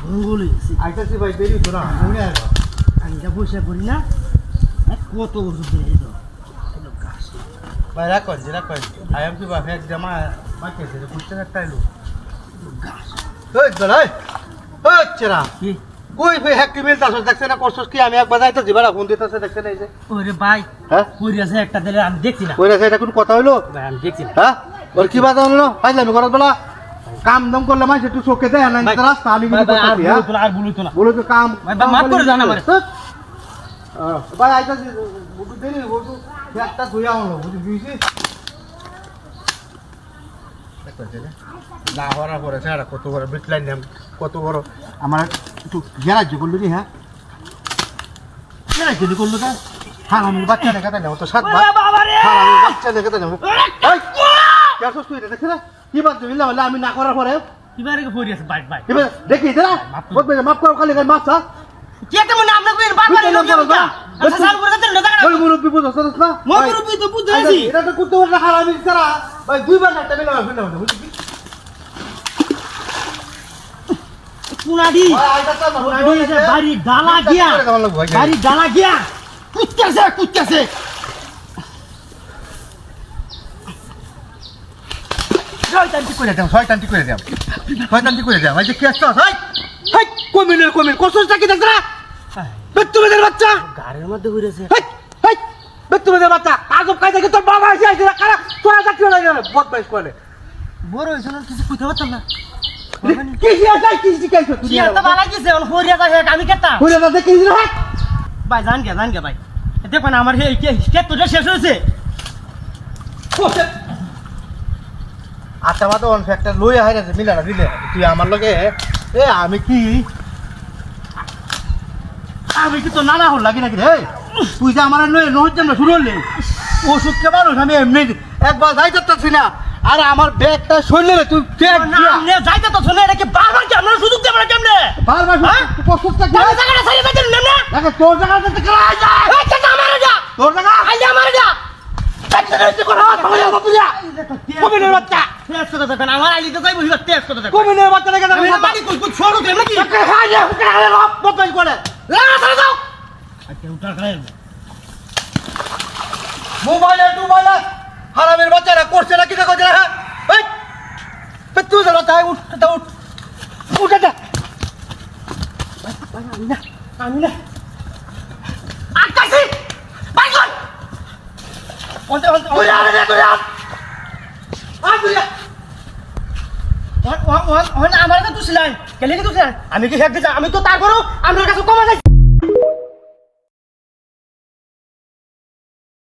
বলে গেছি আইতাছি ভাই দেরি হতো না মনে হয় আমি যা বসে পড়ি না কত ওষুধ দিয়ে দিত ভাই রাখুন আই এম কি বা ফেক জামা মাকে সে বুঝতে না তাইলো গাছ ওই গলাই ওই চেরা কি কই ভাই হ্যাক কিমেল তাস দেখছ না করছস কি আমি একবার যাইতাছি বড় ফোন দিতেছে দেখছ না এই যে ওরে ভাই হ্যাঁ কই আছে একটা দিলে আমি দেখছি না কই আছে এটা কোন কথা হইলো ভাই আমি দেখছি না হ্যাঁ ওর কি বাদ হলো পাইলাম ঘরত বলা কাম দম করলে মাঝে একটু চোখে দেয় না রাস্তা আমি ভাই কিন্তু আর করতেছি হ্যাঁ বলো আর বলো তো না বলে তো কাম ভাই মাফ করে দাও না আমারে ভাই আইতাছি বুটু দেরি বুটু একটা ধুইয়া হলো বুঝি বুঝি না হওয়ার পরে স্যার কত বড় বিটলাইন নাম কত বড় আমার একটু গ্যারাজ করলো রে হ্যাঁ গ্যারাজ যদি করলো তা হ্যাঁ আমি বাচ্চা দেখা তাই না তো সাত ওরে বাবা রে হ্যাঁ আমি বাচ্চা দেখা তাই না এই কেন তুই দেখছ না কি বাদ দিবি না আমি না করার পরে কিবারে পড়ি আছে ভাই ভাই এবার দেখি না মাফ করো খালি মাফ চা কে কেমন আমরা কই বারবার লোক না আচ্ছা সাল করে দেন না ওই মুরব্বি বুঝছস না মুরব্বি তো বুঝাইছি এটা তো করতে পারলে হারামি ছাড়া ভাই দুইবার না টেবিলে ফেলে না বুঝলি পুনাদি বাড়ি ডালা গিয়া বাড়ি ডালা গিয়া কুত্তাছে শয়তানটি করে দাও এই যে কেস তো হাই হাই কমিন কষ্টটা কি দেখছ না বেতুমেদের বাচ্চা গাড়ির মধ্যে ঘুরেছে হাই হাই বেতুমেদের বাচ্চা আজব কাজ দেখে তোর বাবা এসে আইছে কারা তোরা চাকরি লাগে বদমাইশ করে বড় হইছ না কিছু কইতে পারতাম না কি শিখাইছো কি এত ভালো গেছে ওন হরিয়া যায় আমি কেতা হইলে না দেখি না ভাই জান গে ভাই দেখো না আমার এই কে তোটা শেষ হয়েছে আচ্ছা মাতো অন ফ্যাক্টর লই আই গেছে মিলানা দিলে তুই আমার লগে আমি কি তো নানা হল লাগি নাকি রে তুই যে আমার লই নহর জন্য শুরু হলি ওষুধ কে মানুষ আমি এমনি একবার যাইতে পারছি না আর আমার ব্যাগটা সইলে রে তুই ব্যাগ না নে যাইতে তো শুনে এটা কি বারবার কি আমরা সুযোগ দেব না কেমনে বারবার কষ্টটা কি আমি জায়গাটা সাইড বেদিন না দেখো তোর জায়গাতে তো করা যায় এই চাচা আমারে যা তোর জায়গা আইলে আমারে যা তুই কোন হাত ভাঙা বাপুয়া কমিনের বাচ্চা তেজ কথা দেখেন আমার আইলি তো কই বহিবা তেজ কথা দেখেন কমিনের বাচ্চা দেখে আমি বাড়ি কই ছোড়ো দেব নাকি হাই বদমাইশ করে লাগা ধরে দাও আচ্ছা উঠা খায় মোবাইলে হারামের বাচ্চারা করছে না কি দেখো যারা হ্যাঁ এই তুই যারা তাই উঠ যা আমি না আকাশি বাইগন ওতে তুই আরে তুই আ তুই আমার তো তুই ছিলেন কেলে কি তুই আমি কি হেক দিছি আমি তো তারপরও আমার কাছে কমা যাই